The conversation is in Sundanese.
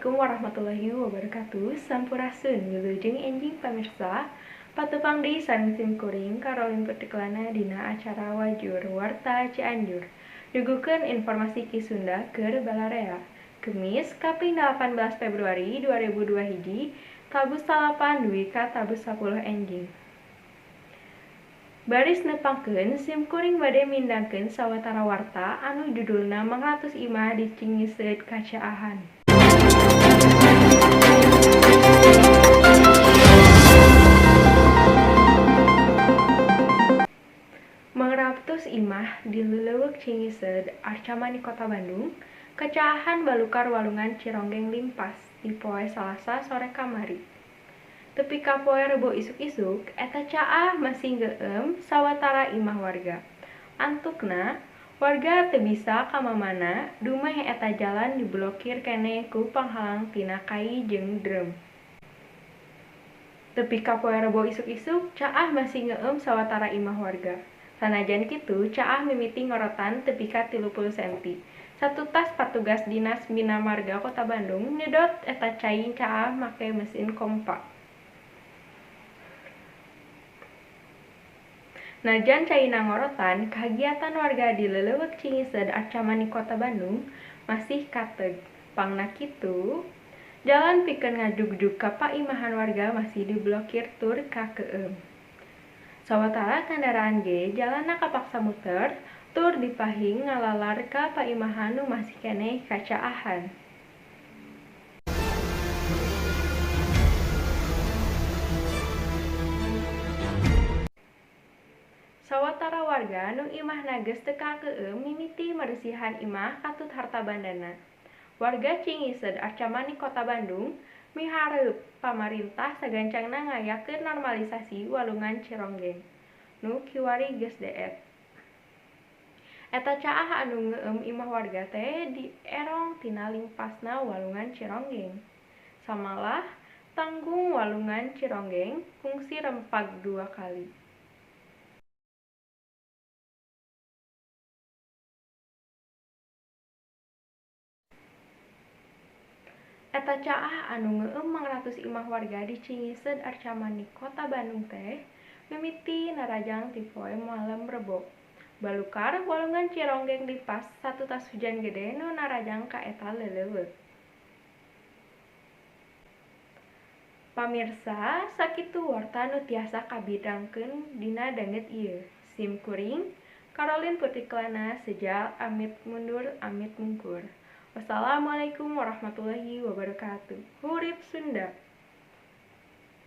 Assalamualaikum warahmatullahi wabarakatuh. Sampurasun wilujeng enjing pamirsa. Patepang deui sareng sim kuring Karolin Petiklana dina acara Wajur Warta Cianjur. Dugukeun informasi Ki Sunda keur Balarea. Kemis kaping 18 Februari 2002 hiji, tabuh salapan duwi ka tabuh 10 enjing. Baris nepangkeun sim kuring bade mindangkeun sawatara warta anu judulna Mangratos Imah dicingiseud kacaahan. Mangratos Imah di Leuleuk Cingiseud Arcamani Kota Bandung, kacaahan Balukar Walungan Cironggeng Limpas di poe Salasa sore kamari. Tepi ka poe Rebo isuk-isuk, eta caah masih ngeueum sawatara imah warga. Antukna, warga teu bisa ka mamana dumeh eta jalan diblokir keneh ku panghalang tina kai jeung drum. Tepi ka poe Rebo isuk-isuk, caah masih ngeueum sawatara imah warga. Sanajan kitu, caah mimiti ngorotan tepi ka 30 cm. Satutas patugas Dinas Bina Marga Kota Bandung nyedot eta cai caah make mesin kompa. Najan caina ngorotan, kagiatan warga di Leuleuk Cingiseud Arcamani Kota Bandung masih kateug. Pangna kitu, jalan pikeun ngajugjug ka paimahan warga masih diblokir tur ka keueum. Sawatara kendaraan ge jalanna kapaksa muter tur dipahing ngalalar ka paimahan nu masih keneh kacaahan. Sawatara warga nu imahna geus teu ka keueum mimiti maresihan imah katut harta bandana. Warga Cingiseud Arcamani Kota Bandung mihareup pamarintah sagancangna ngayakeun normalisasi Walungan Cironggeng nu kiwari geus deet. Eta caah anu ngeueum imah warga teh dierong tina limpasna Walungan Cironggeng. Samalah tanggung Walungan Cironggeng fungsi rempag 2 kali. Eta caah anu ngeueum mangratos imah warga di Cingiseud Arcamani Kota Bandung teh mimiti narajang ti poe malem Rebo. Balukar Walungan Cironggeng Limpas satu tas hujan gede nu narajang ka eta Leuleuk. Pamirsa, sakitu warta nu tiasa kabidangkeun dina dangeut ieu. Sim kuring Karolin Petiklana sejal amit mundur amit mungkur. Wassalamualaikum warahmatullahi wabarakatuh. Hurip Sunda.